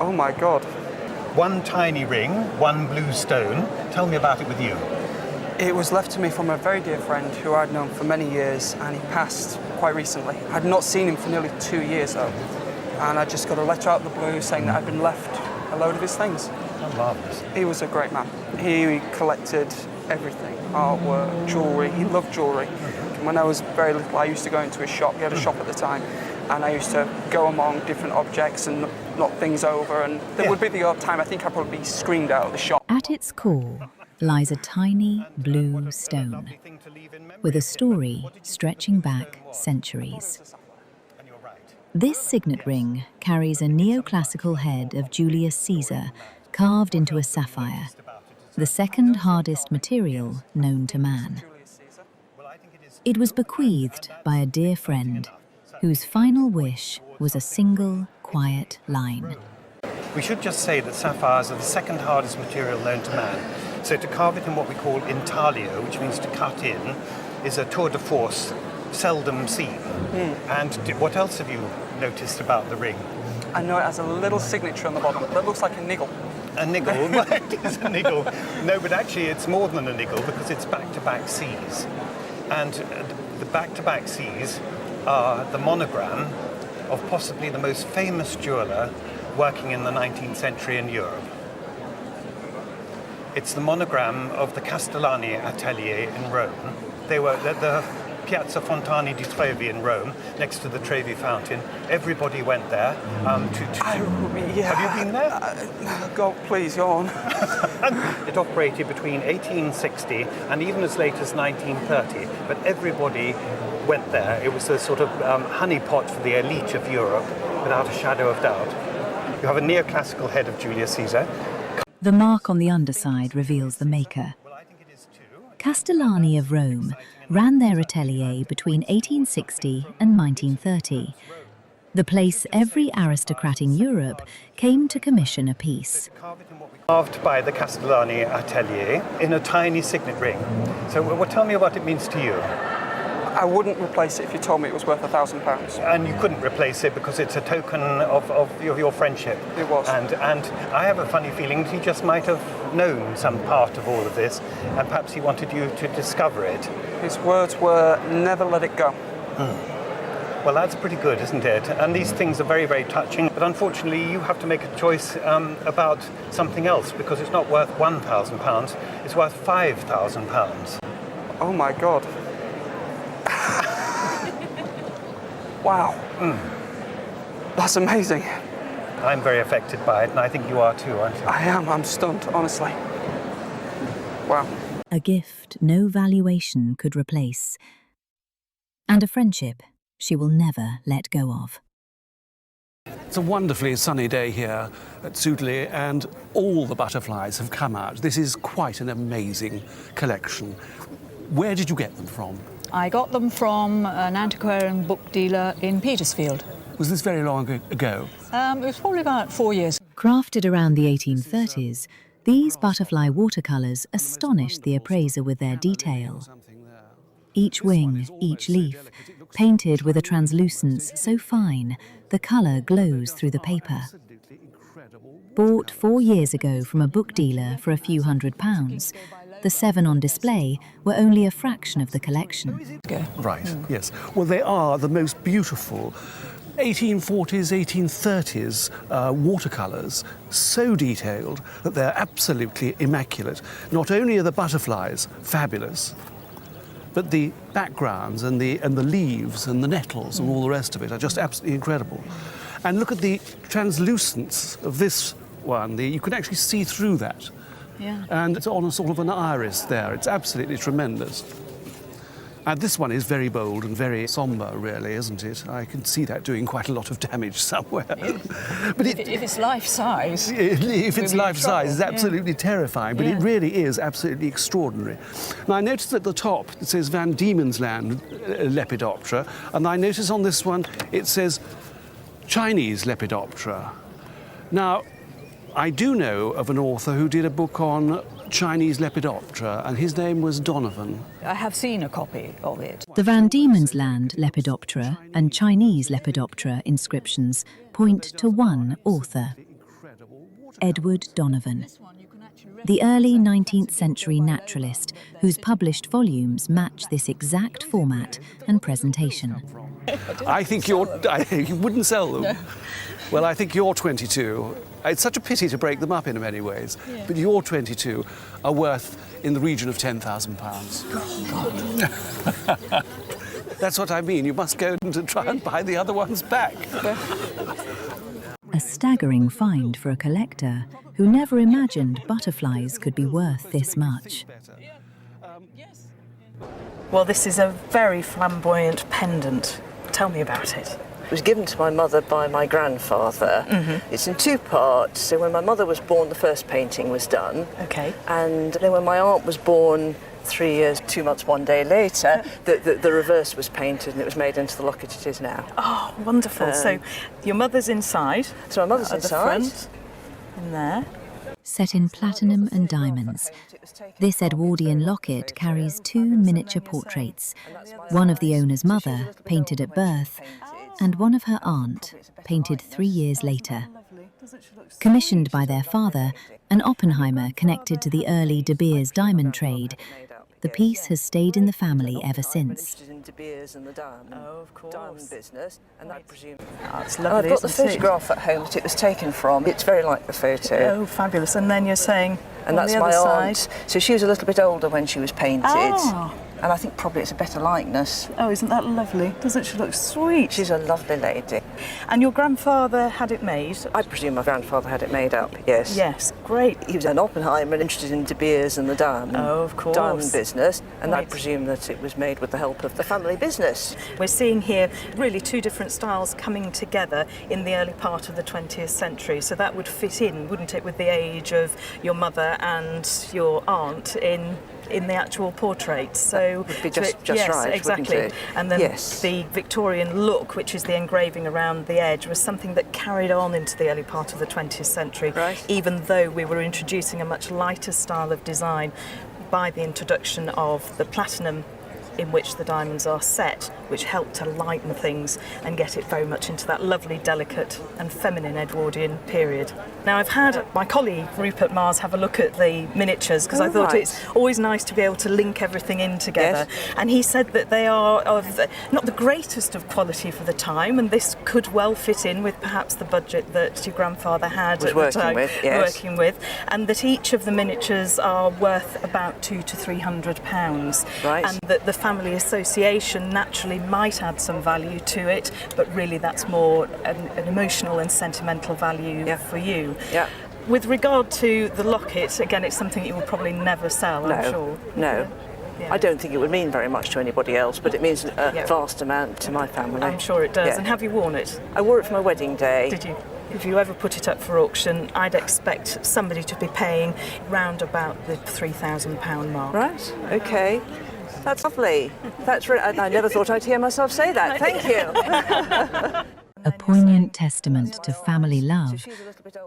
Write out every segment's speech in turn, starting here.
Oh my God. One tiny ring, one blue stone. Tell me about it with you. It was left to me from a very dear friend who I'd known for many years, and he passed quite recently. I'd not seen him for nearly 2 years though, and I just got a letter out of the blue saying that I'd been left a load of his things. Oh, marvellous. He was a great man. He collected everything, artwork, jewellery. He loved jewellery. When I was very little, I used to go into his shop. He had a shop at the time, and I used to go among different objects and knock things over, and there would be the odd time I think I'd probably be screamed out of the shop. At its core lies a tiny blue stone with a story stretching back centuries. This signet ring carries a neoclassical head of Julius Caesar carved into a sapphire, the second hardest material known to man. It was bequeathed by a dear friend whose final wish was a single, quiet line. We should just say that sapphires are the second hardest material known to man. So to carve it in what we call intaglio, which means to cut in, is a tour de force seldom seen. And what else have you noticed about the ring? I know it has a little signature on the bottom that looks like a niggle. A niggle? Well, it is a niggle. No, but actually it's more than a niggle because it's back-to-back C's. And the back-to-back C's are the monogram of possibly the most famous jeweller working in the 19th century in Europe. It's the monogram of the Castellani atelier in Rome. They were at the Piazza Fontani di Trevi in Rome, next to the Trevi fountain. Everybody went there Have you been there? Go, please, go on. It operated between 1860 and even as late as 1930, but everybody went there. It was a sort of honeypot for the elite of Europe, without a shadow of doubt. You have a neoclassical head of Julius Caesar. The mark on the underside reveals the maker. Castellani of Rome ran their atelier between 1860 and 1930, the place every aristocrat in Europe came to commission a piece. Carved by the Castellani atelier in a tiny signet ring. So tell me what it means to you. I wouldn't replace it if you told me it was worth £1,000. And you couldn't replace it because it's a token of your friendship. It was. And I have a funny feeling that he just might have known some part of all of this, and perhaps he wanted you to discover it. His words were, never let it go. Well, that's pretty good, isn't it? And these things are very, very touching. But unfortunately, you have to make a choice about something else, because it's not worth £1,000, it's worth £5,000. Oh my God. Wow. That's amazing. I'm very affected by it, and I think you are too, aren't you? I am. I'm stunned, honestly. Wow. A gift no valuation could replace, and a friendship she will never let go of. It's a wonderfully sunny day here at Sudeley, and all the butterflies have come out. This is quite an amazing collection. Where did you get them from? I got them from an antiquarian book dealer in Petersfield. Was this very long ago? It was probably about 4 years. Crafted around the 1830s, these butterfly watercolours astonished the appraiser with their detail. Each wing, each leaf, painted with a translucence so fine the colour glows through the paper. Bought 4 years ago from a book dealer for a few £100s, the 7 on display were only a fraction of the collection. Right, yes. Well, they are the most beautiful 1840s, 1830s watercolours, so detailed that they're absolutely immaculate. Not only are the butterflies fabulous, but the backgrounds and the leaves and the nettles and all the rest of it are just absolutely incredible. And look at the translucence of this one. You can actually see through that. Yeah. And it's on a sort of an iris there. It's absolutely tremendous. And this one is very bold and very sombre, really, isn't it? I can see that doing quite a lot of damage somewhere. But if it's life-size... If it's life-size, it's absolutely terrifying, but it really is absolutely extraordinary. Now, I noticed at the top it says Van Diemen's Land Lepidoptera, and I notice on this one it says Chinese Lepidoptera. Now, I do know of an author who did a book on Chinese Lepidoptera, and his name was Donovan. I have seen a copy of it. The Van Diemen's Land Lepidoptera and Chinese Lepidoptera inscriptions point to one author. Edward Donovan, the early 19th century naturalist whose published volumes match this exact format and presentation. I think you wouldn't sell them. No. Well, I think your 22, it's such a pity to break them up in many ways, but your 22 are worth in the region of £10,000. That's what I mean. You must go and try and buy the other ones back. A staggering find for a collector who never imagined butterflies could be worth this much. Well, this is a very flamboyant pendant. Tell me about it. It was given to my mother by my grandfather. Mm-hmm. It's in two parts. So when my mother was born, the first painting was done. Okay. And then when my aunt was born, 3 years, 2 months, 1 day later, the reverse was painted and it was made into the locket it is now. Oh, wonderful. So your mother's inside. So my mother's inside. The front, in there. Set in platinum and diamonds, this Edwardian locket carries 2 miniature portraits, one of the owner's mother, painted at birth, and one of her aunt, painted 3 years later. Commissioned by their father, an Oppenheimer connected to the early De Beers diamond trade, the piece has stayed in the family ever since. Of course. Diamond business, and I presume. Oh, it's lovely, I've got the photograph at home that it was taken from. It's very like the photo. Oh, fabulous. And then you're saying, and that's my aunt. So she was a little bit older when she was painted. Oh. And I think probably it's a better likeness. Oh, isn't that lovely? Doesn't she look sweet? She's a lovely lady. And your grandfather had it made? I presume my grandfather had it made up, yes. Yes, great. He was an Oppenheimer interested in De Beers and the diamond. Oh, of course. Diamond business, and Right. I presume that it was made with the help of the family business. We're seeing here really 2 different styles coming together in the early part of the 20th century. So that would fit in, wouldn't it, with the age of your mother and your aunt in the actual portrait. So would be just yes, right, exactly. wouldn't it? And then yes. the Victorian look, which is the engraving around the edge, was something that carried on into the early part of the 20th century, right. even though we were introducing a much lighter style of design by the introduction of the platinum in which the diamonds are set, which helped to lighten things and get it very much into that lovely, delicate and feminine Edwardian period. Now, I've had my colleague Rupert Mars have a look at the miniatures because I thought it's always nice to be able to link everything in together. Yes. And he said that they are of not the greatest of quality for the time, and this could well fit in with perhaps the budget that your grandfather had at the time, working with, and that each of the miniatures are worth about £200 to £300, right. and that the family association naturally might add some value to it, but really that's more an emotional and sentimental value for you. Yeah. With regard to the locket, again, it's something you will probably never sell, I'm sure. No. Yeah. I don't think it would mean very much to anybody else, but it means a vast amount to my family. I'm sure it does. Yeah. And have you worn it? I wore it for my wedding day. Did you? If you ever put it up for auction, I'd expect somebody to be paying round about the £3,000 mark. Right, okay. That's lovely. That's I never thought I'd hear myself say that. Thank you. A poignant testament to family love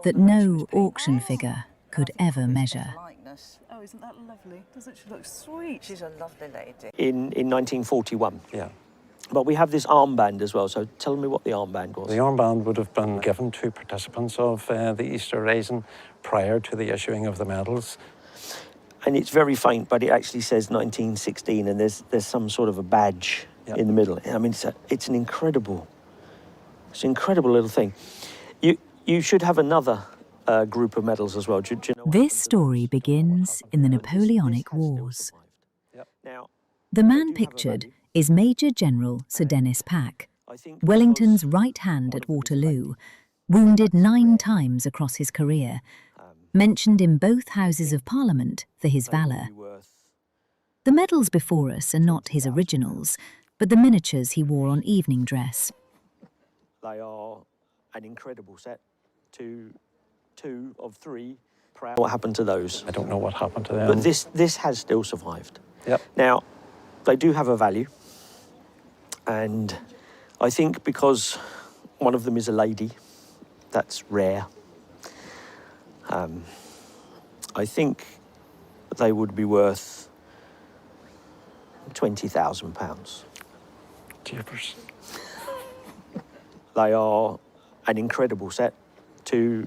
that no auction figure could ever measure. Oh, isn't that lovely? Doesn't she look sweet? She's a lovely lady. In 1941. Yeah. But we have this armband as well, so tell me what the armband was. The armband would have been given to participants of the Easter Rising prior to the issuing of the medals. And it's very faint, but it actually says 1916, and there's some sort of a badge in the middle. I mean, it's an incredible little thing. You should have another group of medals as well. Do you know this story begins in the Napoleonic Wars. Now, the man pictured is Major General Sir Dennis Pack, Wellington's right hand at Waterloo, wounded 9 times across his career, mentioned in both Houses of Parliament for his valour. The medals before us are not his originals, but the miniatures he wore on evening dress. They are an incredible set. Two of 3. What happened to those? I don't know what happened to them. But this has still survived. Yep. Now, they do have a value. And I think because one of them is a lady, that's rare. I think they would be worth £20,000. Jeepers. They are an incredible set. Two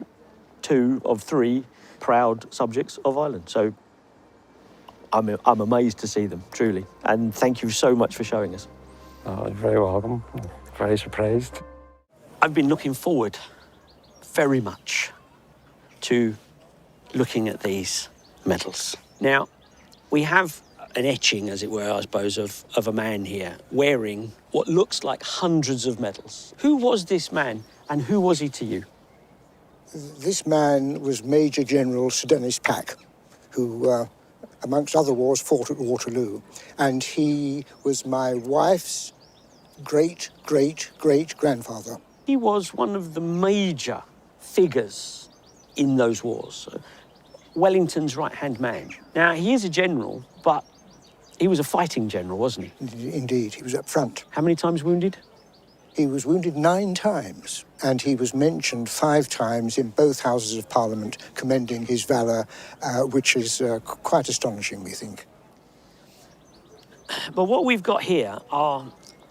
two of three proud subjects of Ireland. So I'm amazed to see them, truly. And thank you so much for showing us. Oh, you're very welcome. Very surprised. I've been looking forward very much to looking at these medals. Now, we have an etching, as it were, I suppose, of a man here wearing what looks like hundreds of medals. Who was this man and who was he to you? This man was Major General Sir Dennis Pack, who, amongst other wars, fought at Waterloo. And he was my wife's great-great-great-grandfather. He was one of the major figures in those wars. Wellington's right-hand man. Now, he is a general, but he was a fighting general, wasn't he? Indeed, he was up front. How many times wounded? He was wounded 9 times, and he was mentioned 5 times in both Houses of Parliament, commending his valour, which is quite astonishing, we think. But what we've got here are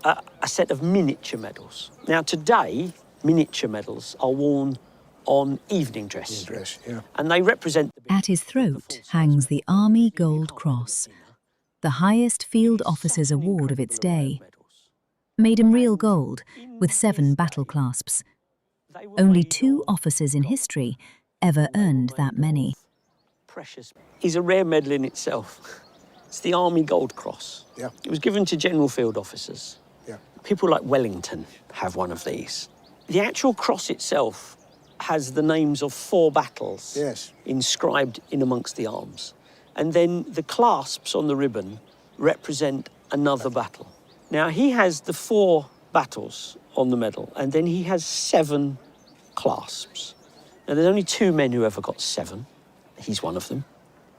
a set of miniature medals. Now, today, miniature medals are worn on evening dress. Evening dress, yeah. And they represent... At his throat hangs the Army Gold Cross, the highest field officer's award of its day. Made in real gold, with 7 battle clasps. Only 2 officers in history ever earned that many. Precious. Is a rare medal in itself. It's the Army Gold Cross. Yeah. It was given to general field officers. Yeah. People like Wellington have one of these. The actual cross itself has the names of 4 battles, yes, inscribed in amongst the arms. And then the clasps on the ribbon represent another battle. Now, he has the 4 battles on the medal, and then he has 7 clasps. Now, there's only 2 men who ever got 7. He's one of them.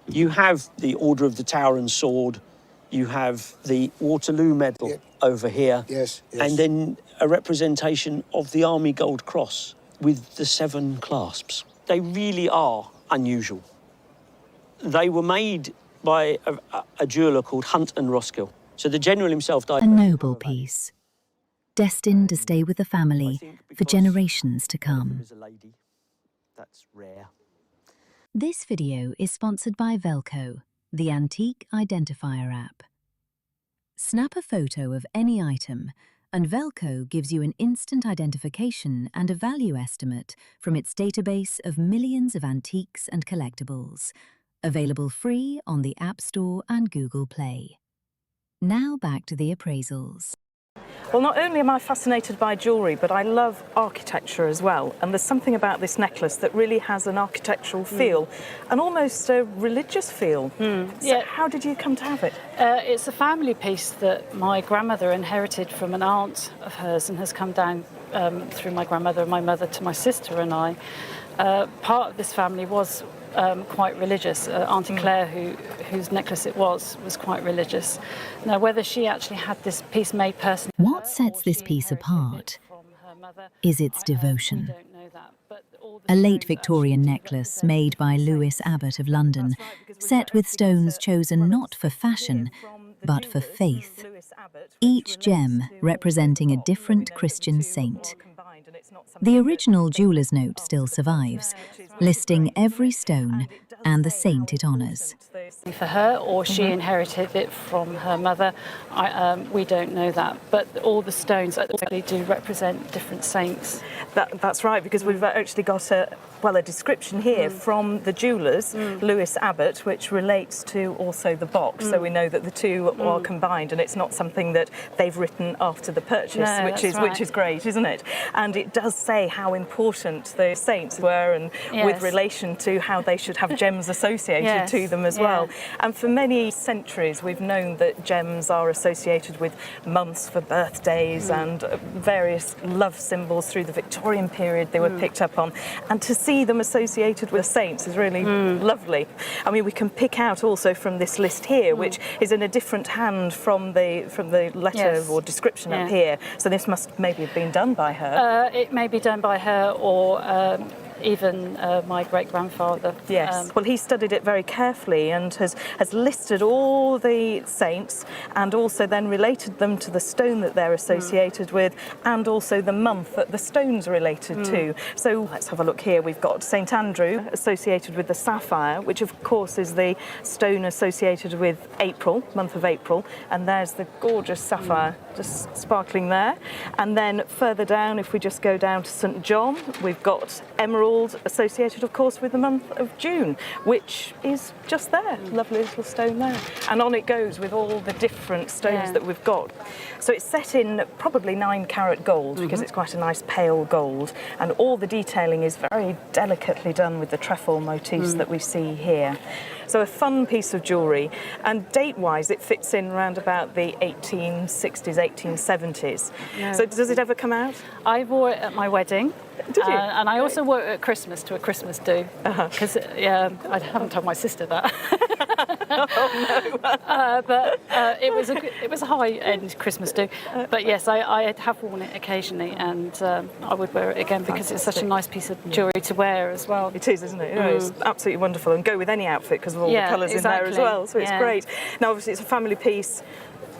You have the Order of the Tower and Sword. You have the Waterloo medal over here. Yes, yes. And then a representation of the Army Gold Cross with the 7 clasps. They really are unusual. They were made by a jeweller called Hunt and Roskell. So the general himself died... A noble piece, destined to stay with the family for generations to come. That's rare. This video is sponsored by Velqo, the antique identifier app. Snap a photo of any item, and Velqo gives you an instant identification and a value estimate from its database of millions of antiques and collectibles, available free on the App Store and Google Play. Now back to the appraisals. Well, not only am I fascinated by jewellery, but I love architecture as well. And there's something about this necklace that really has an architectural feel and almost a religious feel. So how did you come to have it? It's a family piece that my grandmother inherited from an aunt of hers and has come down through my grandmother and my mother to my sister and I. Part of this family was quite religious. Auntie Claire, whose necklace it was quite religious. Now, whether she actually had this piece made personally... What sets this piece apart is its devotion. A late Victorian necklace made by Lewis Abbott of London, set with stones chosen not for fashion, but for faith. Each gem representing a different Christian saint. The original jeweller's note still survives, listing every stone and the saint it honours. For her, or she inherited it from her mother, we don't know that. But all the stones actually do represent different saints. That's right, because we've actually got a description here from the jewellers, Lewis Abbott, which relates to also the box. So we know that the two are combined, and it's not something that they've written after the purchase, which is great, isn't it? And it does say how important the saints were, and with relation to how they should have gems associated to them as well. And for many centuries, we've known that gems are associated with months for birthdays and various love symbols through the Victorian period they were picked up on. And to see them associated with saints is really lovely. I mean, we can pick out also from this list here, which is in a different hand from the letter or description up here. So this must maybe have been done by her. It may be done by her, or even my great-grandfather. Yes. Well, he studied it very carefully and has listed all the saints and also then related them to the stone that they're associated with and also the month that the stone's related to. So let's have a look here. We've got St Andrew associated with the sapphire, which of course is the stone associated with April, month of April, and there's the gorgeous sapphire just sparkling there. And then further down, if we just go down to St John, we've got emerald associated of course with the month of June, which is just there, lovely little stone there. And on it goes with all the different stones that we've got. So it's set in probably 9-carat gold because it's quite a nice pale gold, and all the detailing is very delicately done with the trefoil motifs that we see here. So a fun piece of jewellery, and date-wise it fits in around about the 1860s, 1870s. Yeah. So does it ever come out? I wore it at my wedding. Did you? And I also wore it at Christmas to a Christmas do. Because I haven't told my sister that. But it was a high-end Christmas do. But yes, I have worn it occasionally, and I would wear it again because it's such a nice piece of jewellery to wear as well. It is, isn't it? It's absolutely wonderful, and go with any outfit because of all the colours in there as well. So it's great. Now, obviously, it's a family piece.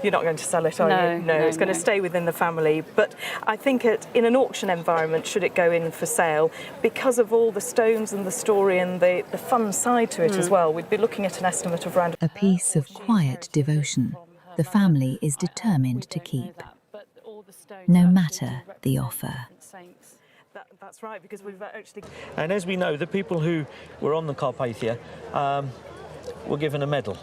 You're not going to sell it, are you? No, it's going to stay within the family. But I think in an auction environment, should it go in for sale, because of all the stones and the story and the fun side to it as well, we'd be looking at an estimate of around... A piece of quiet devotion the family is determined to keep, no matter the offer. That's right, because we've actually... And as we know, the people who were on the Carpathia were given a medal.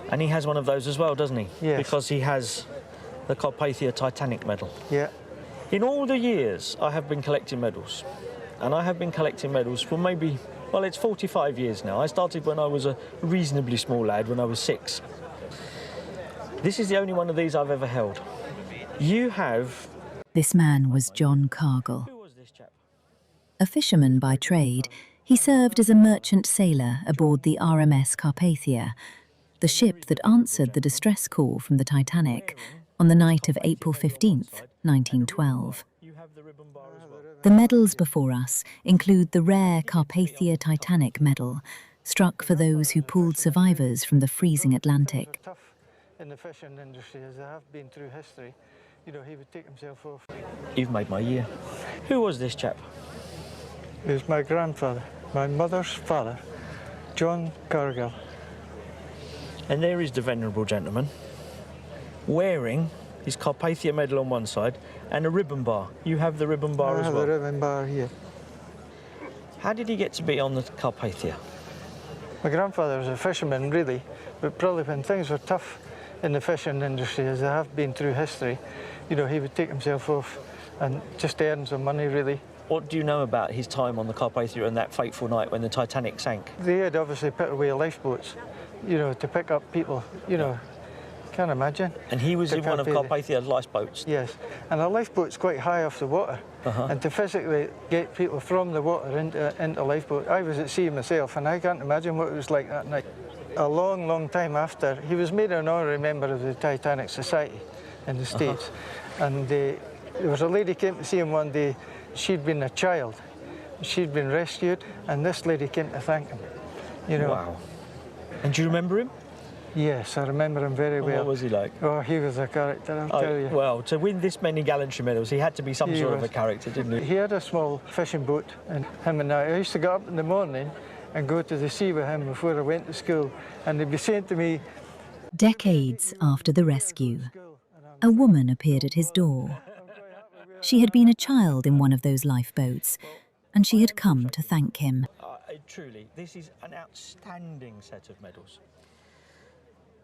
And he has one of those as well, doesn't he? Yes. Because he has the Carpathia Titanic medal. Yeah. In all the years I have been collecting medals, and I have been collecting medals for maybe, well, it's 45 years now. I started when I was a reasonably small lad, when I was 6. This is the only one of these I've ever held. You have... This man was John Cargill. A fisherman by trade, he served as a merchant sailor aboard the RMS Carpathia, the ship that answered the distress call from the Titanic on the night of April 15th, 1912. The medals before us include the rare Carpathia Titanic medal, struck for those who pulled survivors from the freezing Atlantic. In the fishing industry, as they have been through history, he would take himself off. You've made my year. Who was this chap? He was my grandfather, my mother's father, John Cargill. And there is the venerable gentleman, wearing his Carpathia medal on one side and a ribbon bar. You have the ribbon bar as well? I have the ribbon bar here. How did he get to be on the Carpathia? My grandfather was a fisherman, really, but probably when things were tough in the fishing industry, as they have been through history, he would take himself off and just earn some money, really. What do you know about his time on the Carpathia and that fateful night when the Titanic sank? They had obviously put away lifeboats, to pick up people, can't imagine. And he was in one of Carpathia's lifeboats? Yes, and a lifeboat's quite high off the water, and to physically get people from the water into a lifeboat. I was at sea myself, and I can't imagine what it was like that night. A long, long time after, he was made an honorary member of the Titanic Society in the States, and there was a lady came to see him one day. She'd been a child, she'd been rescued, and this lady came to thank him. Wow. And do you remember him? Yes, I remember him very well. What was he like? Oh, he was a character, I'll tell you. Well, to win this many gallantry medals, he had to be some sort of a character, didn't he? He had a small fishing boat, and him and I used to get up in the morning and go to the sea with him before I went to school, and he'd be saying to me... Decades after the rescue, a woman appeared at his door. She had been a child in one of those lifeboats, and she had come to thank him. Truly, this is an outstanding set of medals.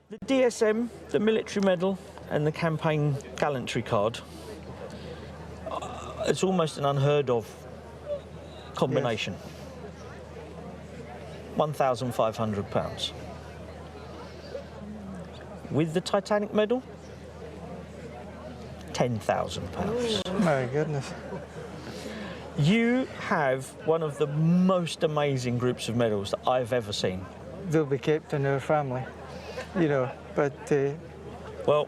The DSM, the military medal, and the campaign gallantry card, it's almost an unheard of combination. Yes. £1,500. With the Titanic medal, £10,000. My goodness. You have one of the most amazing groups of medals that I've ever seen. They'll be kept in our family, but... Well,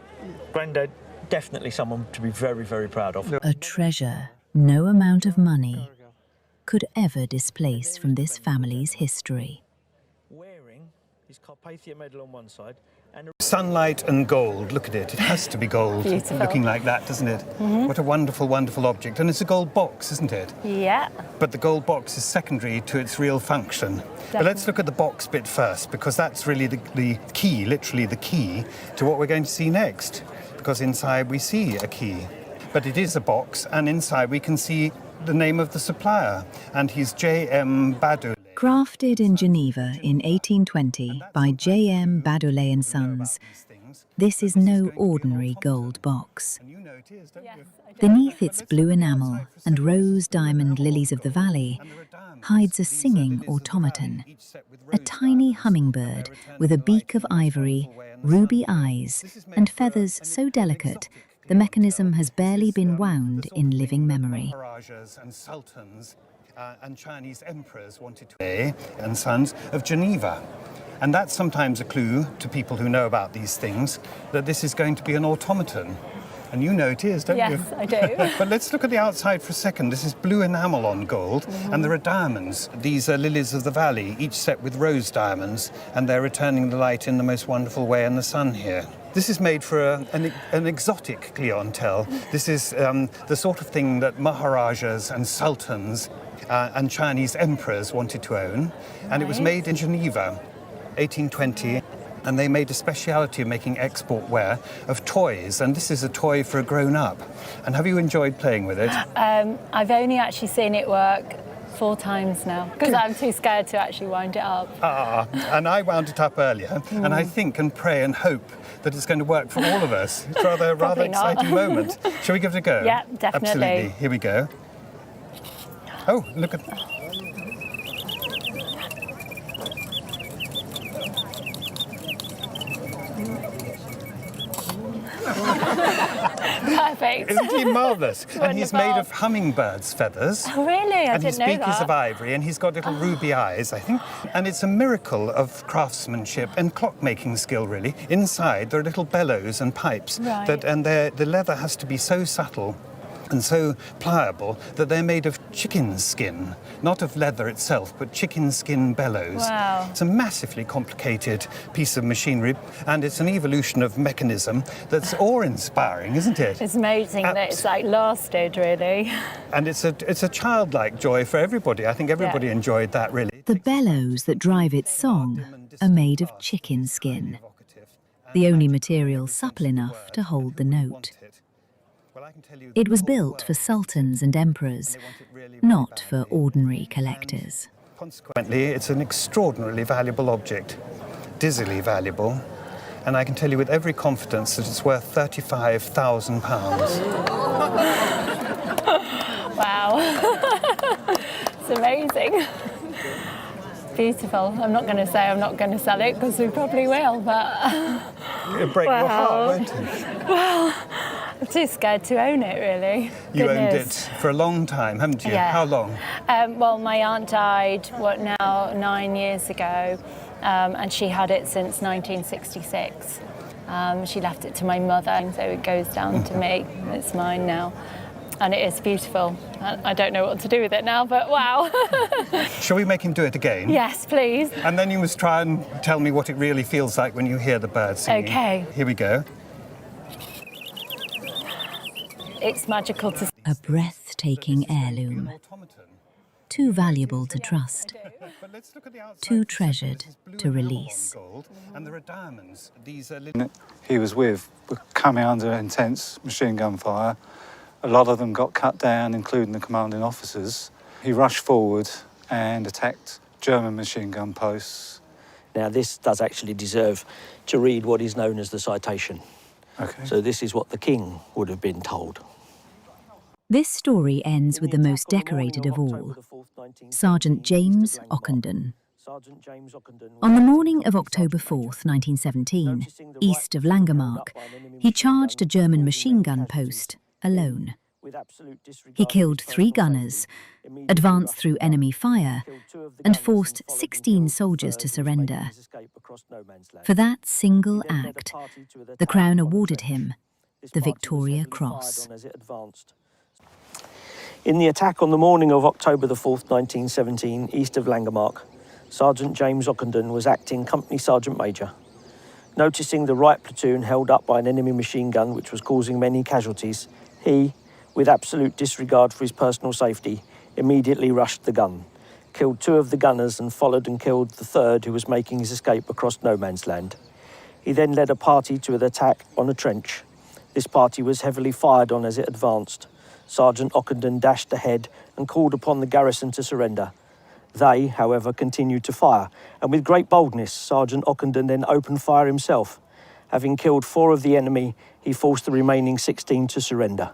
Grandad, definitely someone to be very, very proud of. A treasure no amount of money could ever displace from this family's history. Wearing his Carpathia medal on one side and Sunlight and gold, look at it. It has to be gold. Beautiful. Looking like that, doesn't it? What a wonderful, wonderful object. And it's a gold box, isn't it? Yeah. But the gold box is secondary to its real function. But let's look at the box bit first, because that's really the key, literally the key, to what we're going to see next. Because inside we see a key. But it is a box, and inside we can see the name of the supplier, and he's J.M. Baddeley. Crafted in Geneva in 1820 by J.M. Baddeley and Sons, this is no ordinary gold box. Beneath its blue enamel and rose diamond lilies of the valley hides a singing automaton, a tiny hummingbird with a beak of ivory, ruby eyes, and feathers so delicate the mechanism has barely been wound in living memory. And sultans and Chinese emperors wanted to be and Sons of Geneva. And that's sometimes a clue to people who know about these things that this is going to be an automaton. And you know it is, don't you? Yes, I do. But let's look at the outside for a second. This is blue enamel on gold, and there are diamonds. These are lilies of the valley, each set with rose diamonds, and they're returning the light in the most wonderful way in the sun here. This is made for an exotic clientele. This is the sort of thing that Maharajas and Sultans and Chinese emperors wanted to own. And it was made in Geneva, 1820. And they made a speciality of making export wear of toys. And this is a toy for a grown-up. And have you enjoyed playing with it? I've only actually seen it work 4 times now, because I'm too scared to actually wind it up. And I wound it up earlier. And I think and pray and hope that it's going to work for all of us. It's rather exciting moment. Shall we give it a go? Yeah, definitely. Absolutely. Here we go. Oh, look at... Perfect. Isn't he marvellous? And he's made of hummingbird's feathers. Oh, really? I didn't know that. And his beak is of ivory, and he's got little ruby eyes, I think. And it's a miracle of craftsmanship and clockmaking skill, really. Inside, there are little bellows and pipes. Right. The leather has to be so subtle and so pliable that they're made of chicken skin, not of leather itself, but chicken skin bellows. Wow. It's a massively complicated piece of machinery, and it's an evolution of mechanism that's awe-inspiring, isn't it? It's amazing that it's like lasted, really. And it's a childlike joy for everybody. I think everybody enjoyed that, really. The bellows that drive its song are made of chicken skin, the only material supple enough to hold the note. It was built for sultans and emperors, not for ordinary collectors. Consequently, it's an extraordinarily valuable object, dizzily valuable, and I can tell you with every confidence that it's worth £35,000. Wow. It's amazing. Beautiful. I'm not going to say I'm not going to sell it, because we probably will, but... It'll break your heart, won't it? Well, I'm too scared to own it, really. You owned it for a long time, haven't you? Yeah. How long? Well, my aunt died, 9 years ago, and she had it since 1966. She left it to my mother, so it goes down to me. It's mine now. And it is beautiful. I don't know what to do with it now, but wow. Shall we make him do it again? Yes, please. And then you must try and tell me what it really feels like when you hear the birds singing. Okay. Here we go. It's magical to... A breathtaking heirloom, too valuable to trust, too treasured to release. And there are diamonds. These are he was with were coming under intense machine gun fire. A lot of them got cut down, including the commanding officers. He rushed forward and attacked German machine gun posts. Now, this does actually deserve to read what is known as the citation. Okay. So this is what the king would have been told. This story ends with the most decorated of all, Sergeant James Ockendon. On the morning of October 4th, 1917, east of Langemarck, he charged a German machine gun post alone. He killed 3 gunners, advanced through enemy fire, and forced 16 soldiers to surrender. For that single act, the Crown awarded him the Victoria Cross. In the attack on the morning of October the 4th, 1917, east of Langemarck, Sergeant James Ockendon was acting Company Sergeant Major. Noticing the right platoon held up by an enemy machine gun which was causing many casualties, he, with absolute disregard for his personal safety, immediately rushed the gun, killed 2 of the gunners and followed and killed the 3rd who was making his escape across no man's land. He then led a party to an attack on a trench. This party was heavily fired on as it advanced. Sergeant Ockendon dashed ahead and called upon the garrison to surrender. They, however, continued to fire, and with great boldness, Sergeant Ockendon then opened fire himself. Having killed 4 of the enemy, he forced the remaining 16 to surrender.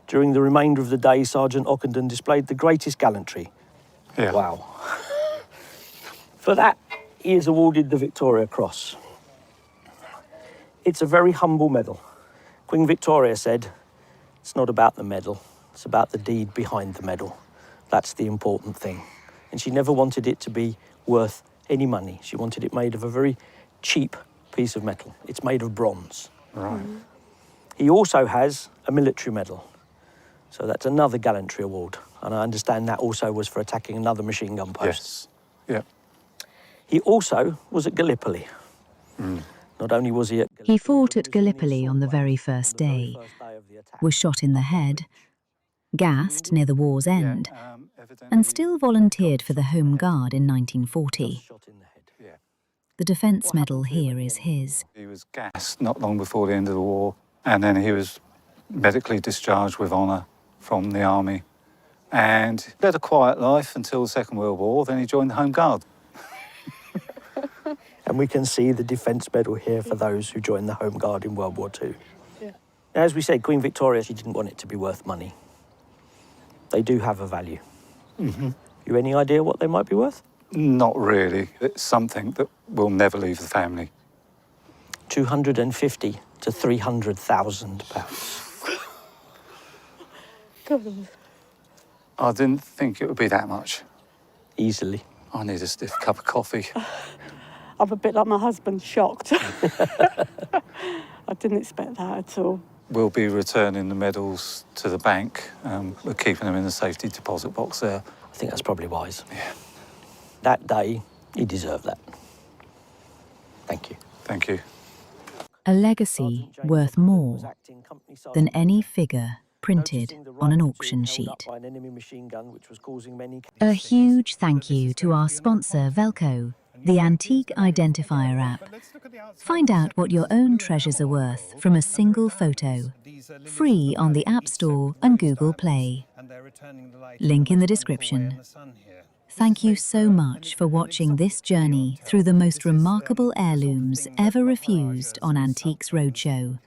During the remainder of the day, Sergeant Ockendon displayed the greatest gallantry. Yeah. Wow. For that, he is awarded the Victoria Cross. It's a very humble medal. Queen Victoria said, "It's not about the medal, it's about the deed behind the medal. That's the important thing." And she never wanted it to be worth any money. She wanted it made of a very cheap piece of metal. It's made of bronze. Right. He also has a military medal. So that's another gallantry award. And I understand that also was for attacking another machine gun post. Yes. Yeah. He also was at Gallipoli. Not only was he at He fought at Gallipoli on the very first day, was shot in the head, gassed near the war's end, and still volunteered for the Home Guard in 1940. The Defence Medal here is his. He was gassed not long before the end of the war, and then he was medically discharged with honour from the army, and led a quiet life until the Second World War. Then he joined the Home Guard. And we can see the Defence Medal here for those who joined the Home Guard in World War II. Yeah. Now, as we said, Queen Victoria, she didn't want it to be worth money. They do have a value. You any idea what they might be worth? Not really. It's something that will never leave the family. 250 to 300,000 pounds. I didn't think it would be that much. Easily. I need a stiff cup of coffee. I'm a bit like my husband, shocked. I didn't expect that at all. We'll be returning the medals to the bank. We're keeping them in the safety deposit box there. I think that's probably wise. Yeah. That day, he deserved that. Thank you. Thank you. A legacy worth more than any figure printed on an auction sheet. A huge thank you to our sponsor Velqo, the Antique Identifier app. Find out what your own treasures are worth from a single photo. Free on the App Store and Google Play. Link in the description. Thank you so much for watching this journey through the most remarkable heirlooms ever refused on Antiques Roadshow.